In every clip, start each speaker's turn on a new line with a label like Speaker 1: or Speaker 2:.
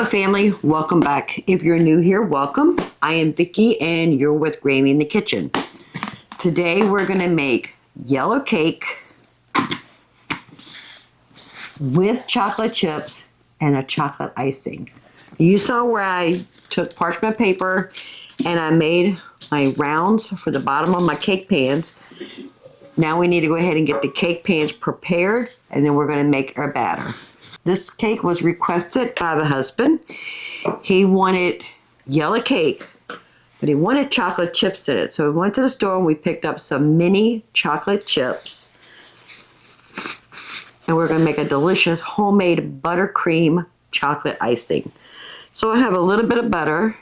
Speaker 1: Hello family, welcome back. If you're new here, welcome. I am Vicki and you're with Grammy in the Kitchen. Today we're gonna make yellow cake with chocolate chips and a chocolate icing. You saw where I took parchment paper and I made my rounds for the bottom of my cake pans. Now we need to go ahead and get the cake pans prepared and then we're gonna make our batter. This cake was requested by the husband. He wanted yellow cake, but he wanted chocolate chips in it. So we went to the store and we picked up some mini chocolate chips. And we're gonna make a delicious homemade buttercream chocolate icing. So I have a little bit of butter.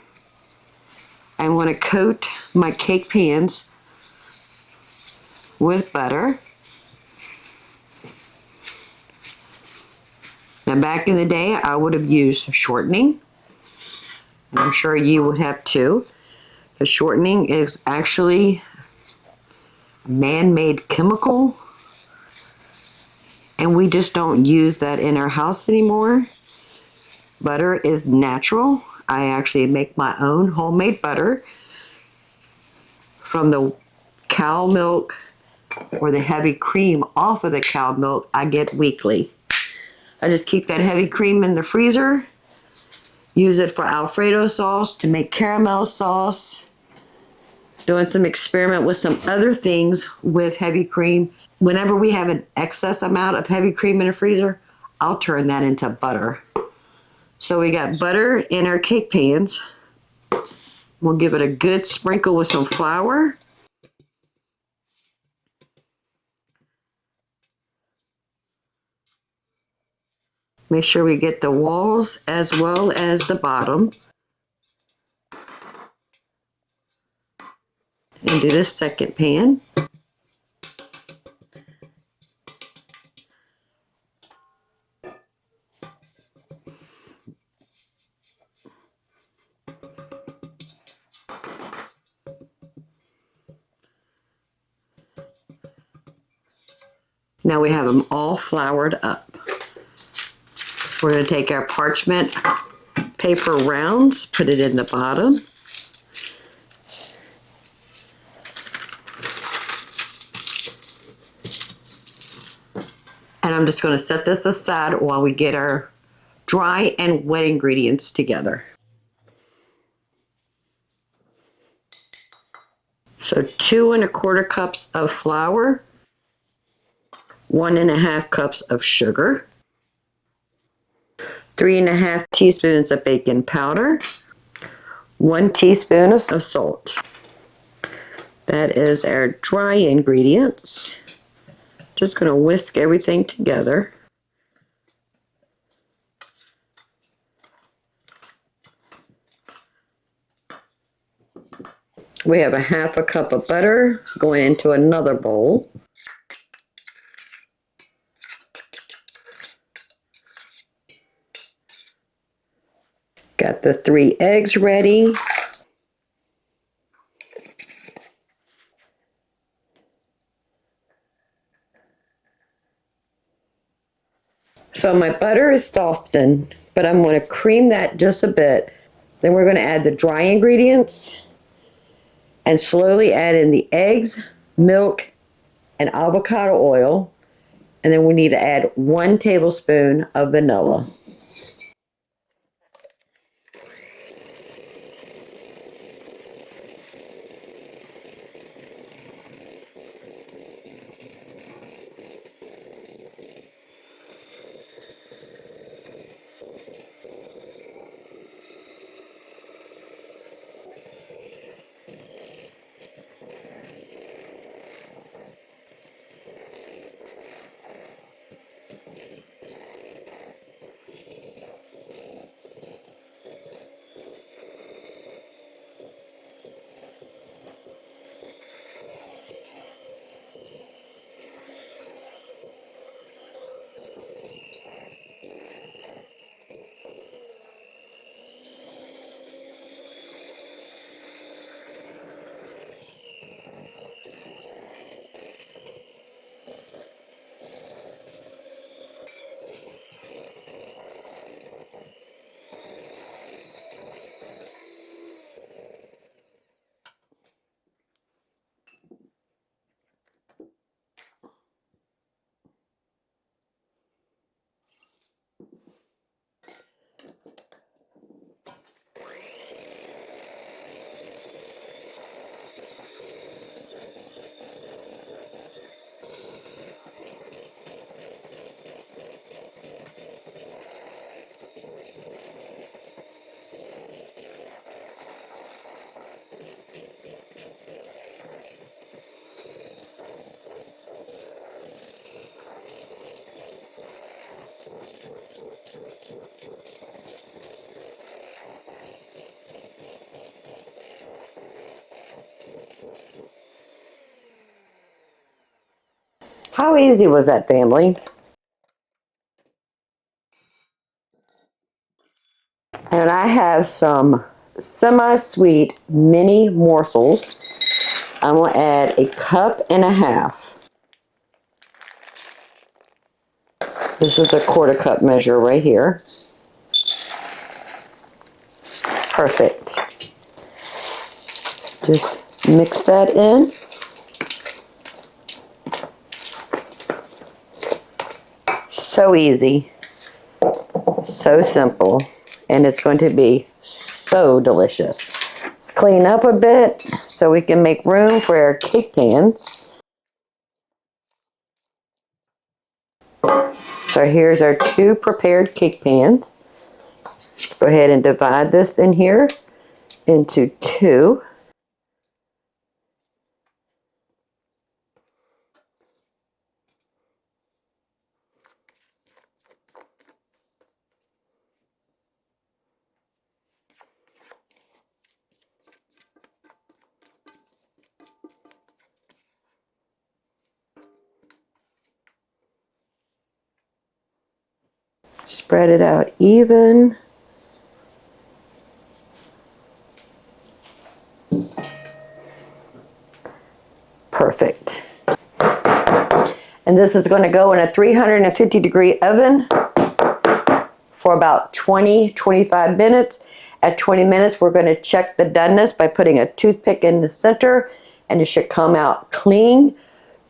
Speaker 1: I want to coat my cake pans with butter. Now back in the day, I would have used shortening. And I'm sure you would have too. The shortening is actually a man-made chemical. And we just don't use that in our house anymore. Butter is natural. I actually make my own homemade butter from the cow milk or the heavy cream off of the cow milk I get weekly. I just keep that heavy cream in the freezer, use it for Alfredo sauce, to make caramel sauce, doing some experiment with some other things with heavy cream. Whenever we have an excess amount of heavy cream in the freezer, I'll turn that into butter. So we got butter in our cake pans. We'll give it a good sprinkle with some flour. Make sure we get the walls as well as the bottom. And do this second pan. Now we have them all floured up. We're going to take our parchment paper rounds, put it in the bottom. And I'm just going to set this aside while we get our dry and wet ingredients together. So 2 1/4 cups of flour, 1 1/2 cups of sugar, 3 1/2 teaspoons of baking powder, 1 teaspoon of salt. That is our dry ingredients. Just going to whisk everything together. We have 1/2 cup of butter going into another bowl. Got the 3 eggs ready. So my butter is softened, but I'm going to cream that just a bit. Then we're going to add the dry ingredients and slowly add in the eggs, milk, and avocado oil. And then we need to add 1 tablespoon of vanilla. How easy was that, family? And I have some semi-sweet mini morsels. I'm going to add a cup and a half. This is a quarter cup measure right here. Perfect. Just mix that in. So easy, so simple, and it's going to be so delicious. Let's clean up a bit so we can make room for our cake pans. So here's our 2 prepared cake pans. Let's go ahead and divide this in here into 2. Spread it out even. Perfect. And this is going to go in a 350-degree oven for about 20-25 minutes. At 20 minutes, we're going to check the doneness by putting a toothpick in the center, and it should come out clean.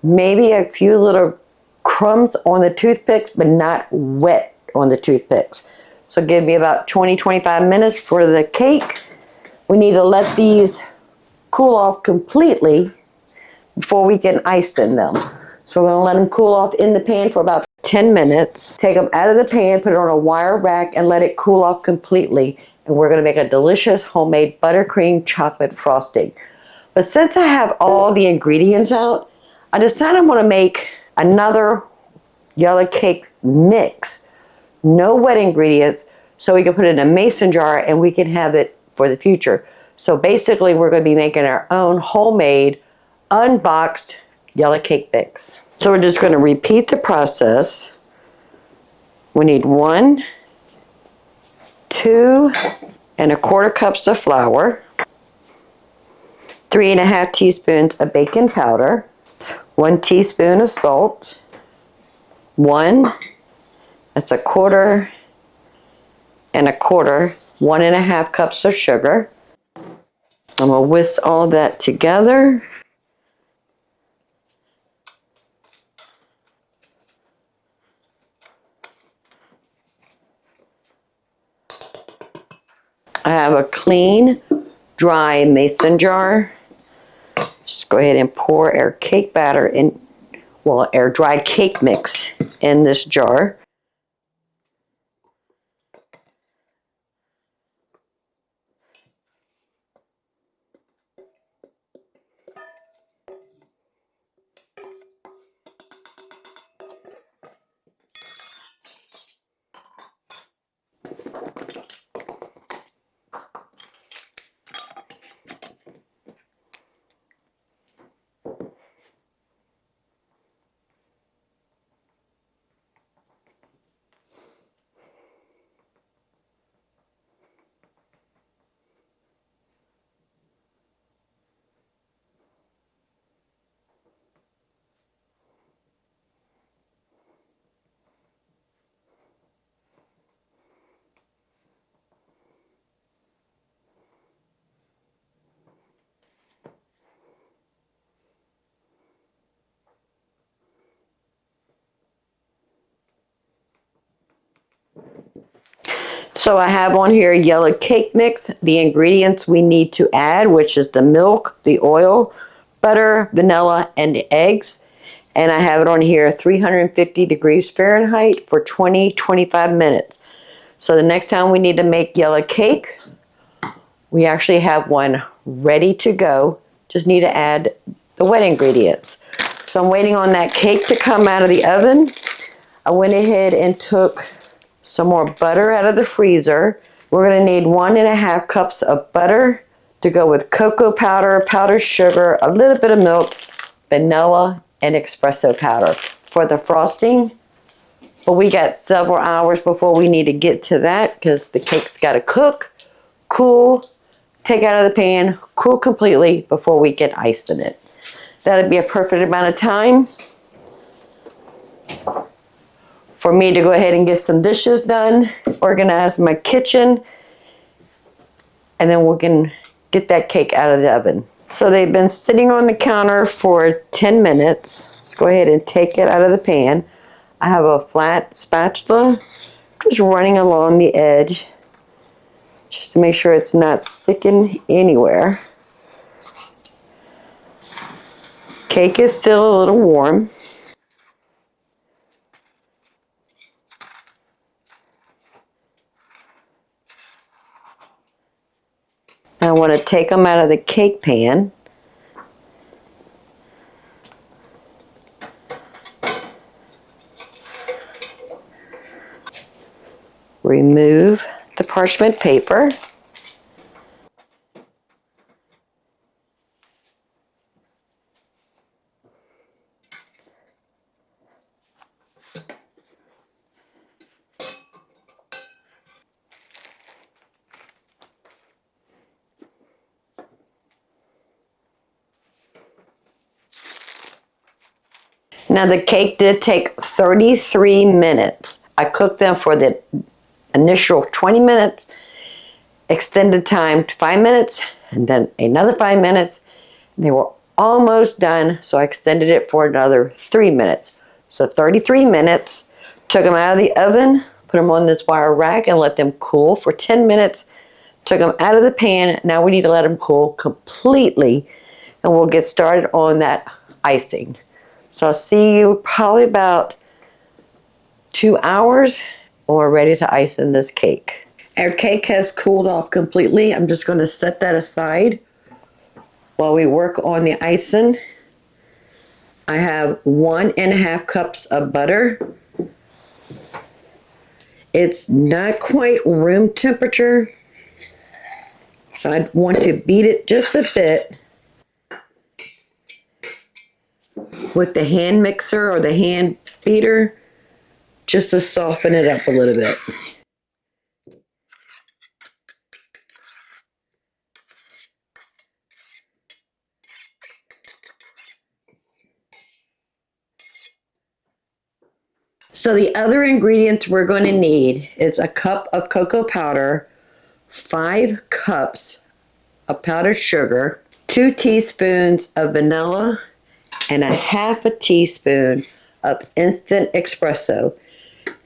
Speaker 1: Maybe a few little crumbs on the toothpicks, but not wet on the toothpicks. So give me about 20-25 minutes for the cake. We need to let these cool off completely before we can ice in them. So we're going to let them cool off in the pan for about 10 minutes. Take them out of the pan, put it on a wire rack, and let it cool off completely. And we're going to make a delicious homemade buttercream chocolate frosting. But since I have all the ingredients out, I decided I'm going to make another yellow cake mix. No wet ingredients, so we can put it in a mason jar and we can have it for the future. So basically we're going to be making our own homemade, unboxed yellow cake mix. So we're just going to repeat the process. We need 1, 2 1/4 cups of flour, 3 1/2 teaspoons of baking powder, 1 teaspoon of salt, 1, that's 1/4 1/4, 1 1/2 cups of sugar. I'm going to whisk all that together. I have a clean, dry mason jar. Just go ahead and pour our cake batter in, well, our dry cake mix in this jar. So I have on here yellow cake mix, the ingredients we need to add, which is the milk, the oil, butter, vanilla, and the eggs. And I have it on here 350 degrees Fahrenheit for 20-25 minutes. So the next time we need to make yellow cake, we actually have one ready to go. Just need to add the wet ingredients. So I'm waiting on that cake to come out of the oven. I went ahead and took some more butter out of the freezer. We're going to need 1.5 cups of butter to go with cocoa powder, powdered sugar, a little bit of milk, vanilla, and espresso powder for the frosting. But we got several hours before we need to get to that because the cake's got to cook, cool, take out of the pan, cool completely before we get ice in it. That'd be a perfect amount of time for me to go ahead and get some dishes done, organize my kitchen, and then we can get that cake out of the oven. So they've been sitting on the counter for 10 minutes. Let's go ahead and take it out of the pan. I have a flat spatula just running along the edge just to make sure it's not sticking anywhere. Cake is still a little warm. I want to take them out of the cake pan. Remove the parchment paper. Now the cake did take 33 minutes. I cooked them for the initial 20 minutes, extended time to 5 minutes, and then another 5 minutes. They were almost done, so I extended it for another 3 minutes. So 33 minutes, took them out of the oven, put them on this wire rack and let them cool for 10 minutes. Took them out of the pan. Now we need to let them cool completely, and we'll get started on that icing. So I'll see you probably about 2 hours when we're ready to ice in this cake. Our cake has cooled off completely. I'm just going to set that aside while we work on the icing. I have 1.5 cups of butter. It's not quite room temperature, so I want to beat it just a bit with the hand mixer or the hand beater just to soften it up a little bit. So the other ingredients we're going to need is a cup of cocoa powder, 5 cups of powdered sugar, 2 teaspoons of vanilla, and a half a teaspoon of instant espresso.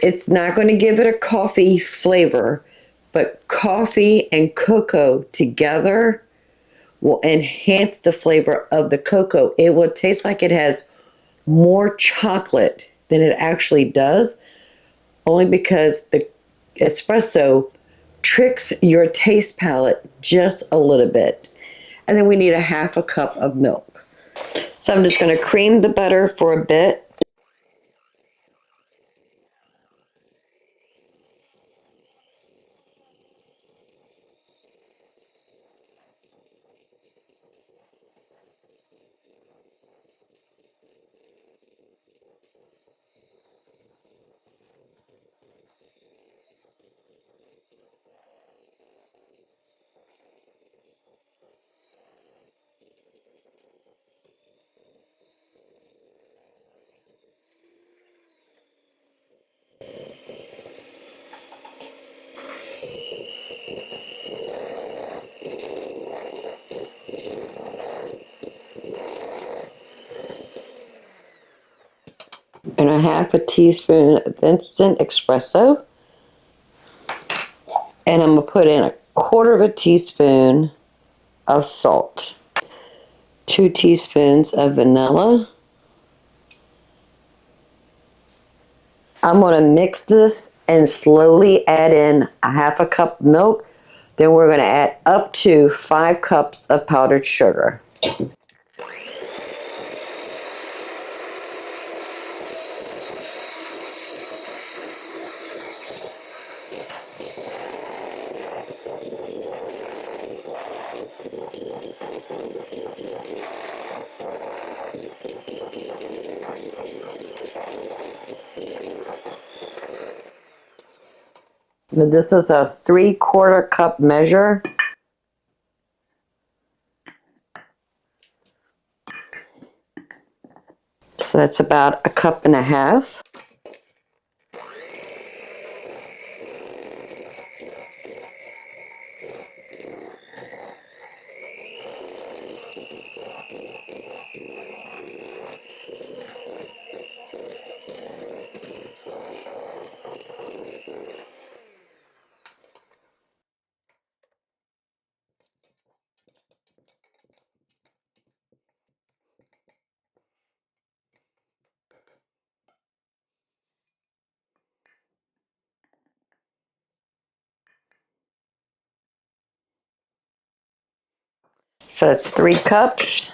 Speaker 1: It's not going to give it a coffee flavor, but coffee and cocoa together will enhance the flavor of the cocoa. It will taste like it has more chocolate than it actually does, only because the espresso tricks your taste palate just a little bit. And then we need a half a cup of milk. So I'm just going to cream the butter for a bit. And a half a teaspoon of instant espresso. And I'm going to put in a quarter of a teaspoon of salt. 2 teaspoons of vanilla. I'm going to mix this and slowly add in a half a cup of milk. Then we're going to add up to 5 cups of powdered sugar. This is a 3/4 cup measure. So that's about 1.5 cups. So that's 3 cups.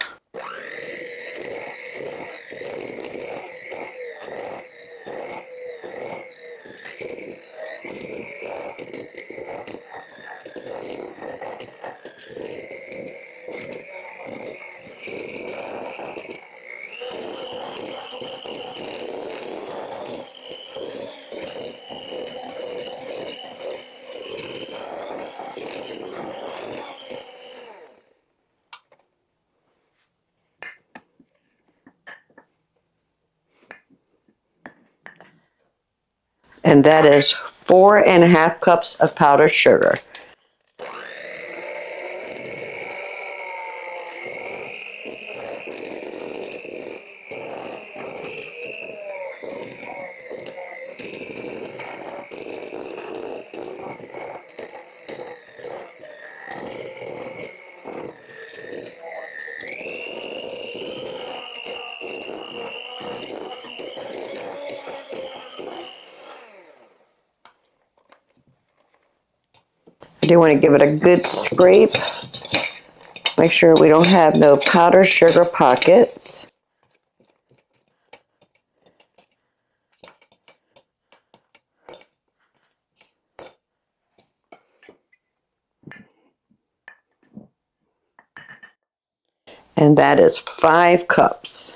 Speaker 1: And that is 4.5 cups of powdered sugar. I do want to give it a good scrape. Make sure we don't have no powdered sugar pockets. And that is 5 cups.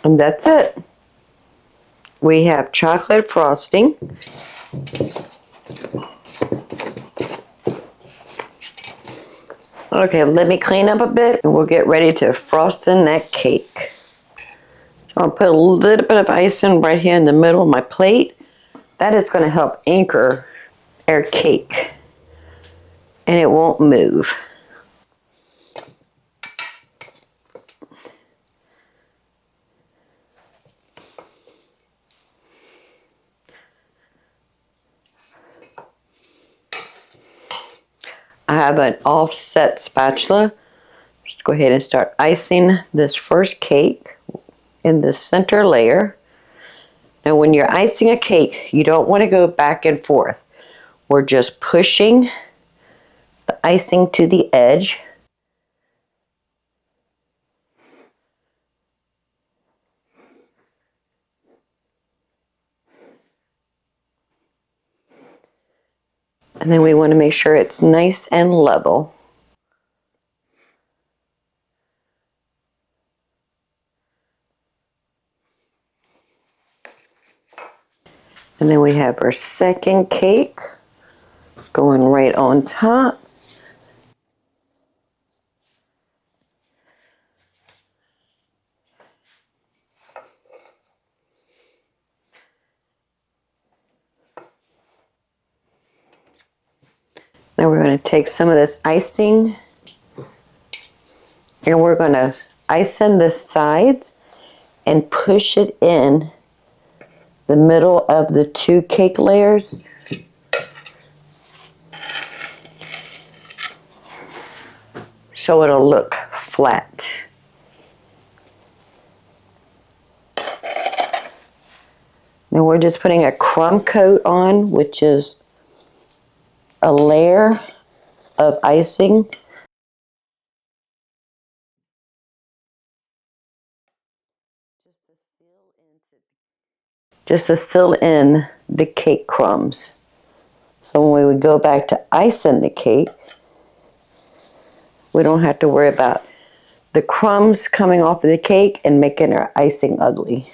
Speaker 1: And that's it. We have chocolate frosting. Okay, let me clean up a bit and we'll get ready to frost in that cake. So I'll put a little bit of icing right here in the middle of my plate. That is going to help anchor our cake and it won't move. I have an offset spatula. Just go ahead and start icing this first cake in the center layer. Now when you're icing a cake, you don't want to go back and forth. We're just pushing the icing to the edge. And then we want to make sure it's nice and level. And then we have our second cake going right on top. Now we're going to take some of this icing and we're going to icing the sides and push it in the middle of the two cake layers. So it'll look flat. Now we're just putting a crumb coat on, which is a layer of icing. Just to seal in the cake crumbs. So when we would go back to icing the cake, we don't have to worry about the crumbs coming off of the cake and making our icing ugly.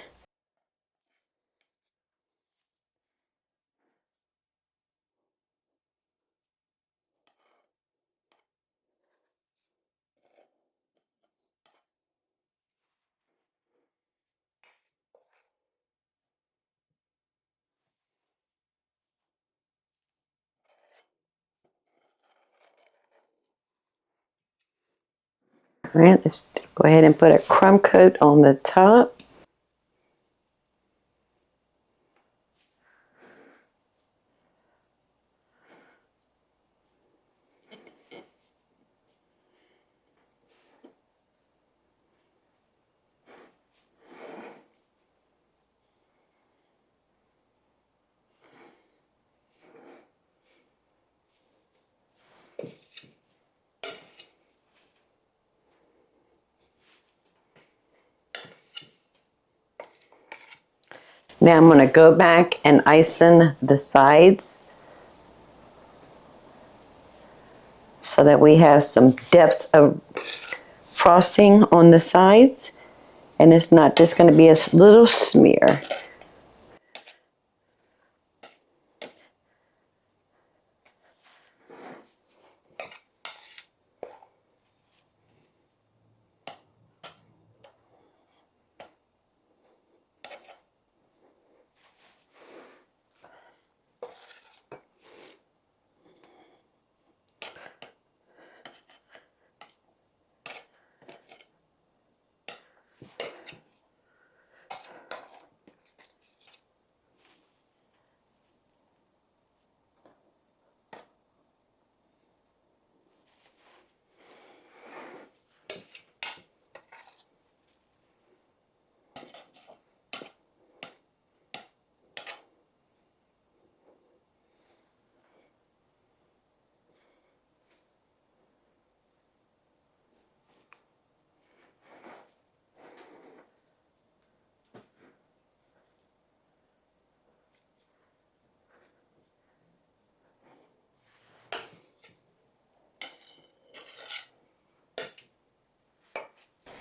Speaker 1: All right, let's go ahead and put a crumb coat on the top. Now I'm going to go back and icing the sides so that we have some depth of frosting on the sides and it's not just going to be a little smear.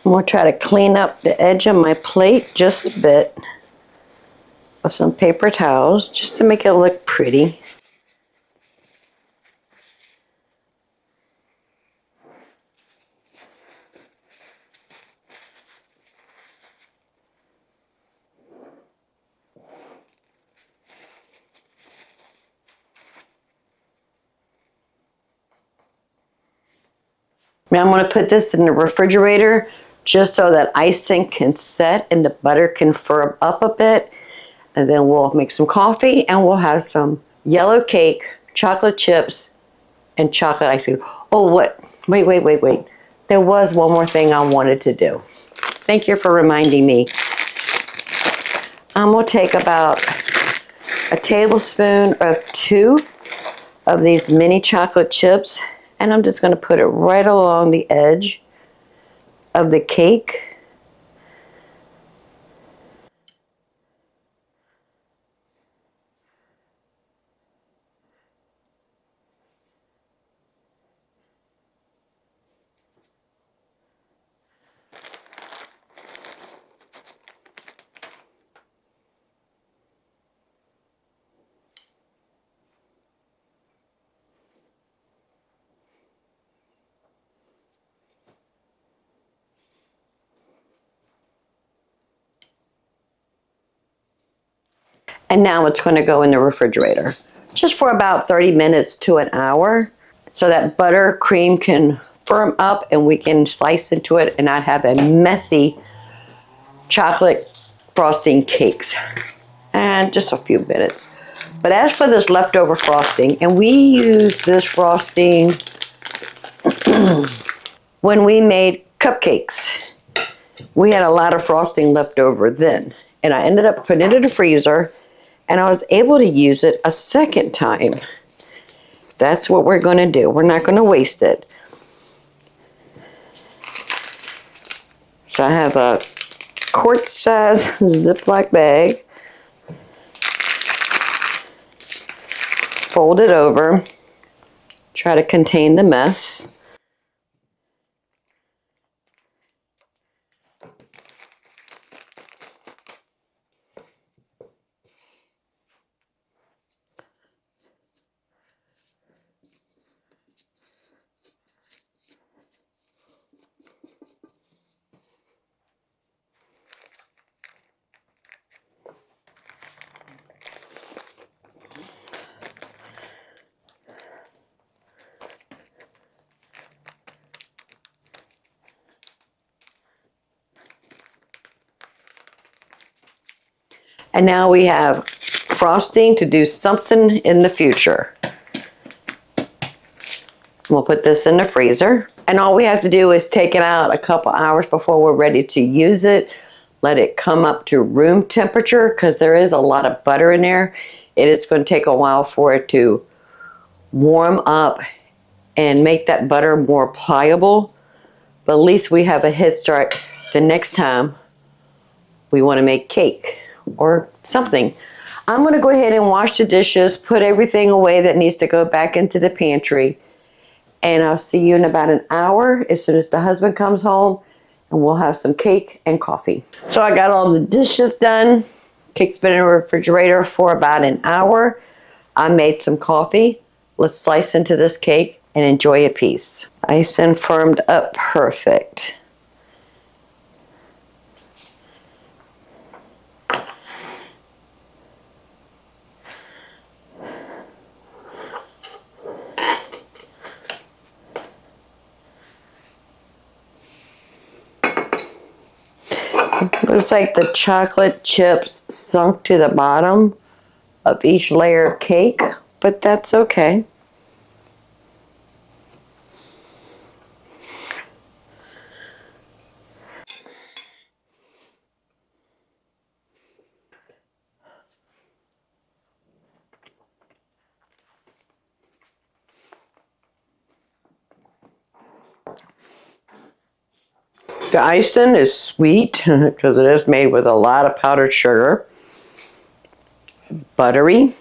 Speaker 1: I'm going to try to clean up the edge of my plate just a bit with some paper towels just to make it look pretty. Now I'm going to put this in the refrigerator just so that icing can set and the butter can firm up a bit. And then we'll make some coffee and we'll have some yellow cake, chocolate chips, and chocolate icing. Oh, what? Wait. There was one more thing I wanted to do. Thank you for reminding me. I'm going to take about a tablespoon or two of these mini chocolate chips and I'm just going to put it right along the edge of the cake. And now it's going to go in the refrigerator just for about 30 minutes to an hour. so that buttercream can firm up and we can slice into it and not have a messy chocolate frosting cakes. And just a few minutes. But as for this leftover frosting, and we use this frosting when we made cupcakes. We had a lot of frosting left over then. And I ended up putting it in the freezer, and I was able to use it a second time. That's what we're going to do. We're not going to waste it. So I have a quart size Ziploc bag. Fold it over. Try to contain the mess. And now we have frosting to do something in the future. We'll put this in the freezer. And all we have to do is take it out a couple hours before we're ready to use it. Let it come up to room temperature because there is a lot of butter in there. It's going to take a while for it to warm up and make that butter more pliable. But at least we have a head start the next time we want to make cake or something. I'm going to go ahead and wash the dishes, put everything away that needs to go back into the pantry. And I'll see you in about an hour as soon as the husband comes home, and we'll have some cake and coffee. So I got all the dishes done. Cake's been in the refrigerator for about an hour. I made some coffee. Let's slice into this cake and enjoy a piece. Nice and firmed up perfect. Looks like the chocolate chips sunk to the bottom of each layer of cake, but that's okay. The icing is sweet because it is made with a lot of powdered sugar. Buttery.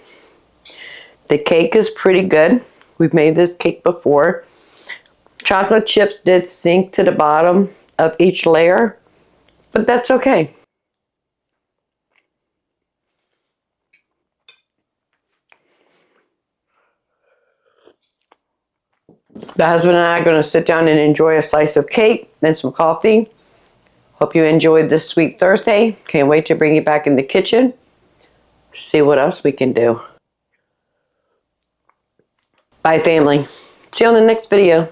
Speaker 1: The cake is pretty good. We've made this cake before. Chocolate chips did sink to the bottom of each layer, but that's okay. The husband and I are going to sit down and enjoy a slice of cake and some coffee. Hope you enjoyed this sweet Thursday. Can't wait to bring you back in the kitchen. See what else we can do. Bye, family. See you on the next video.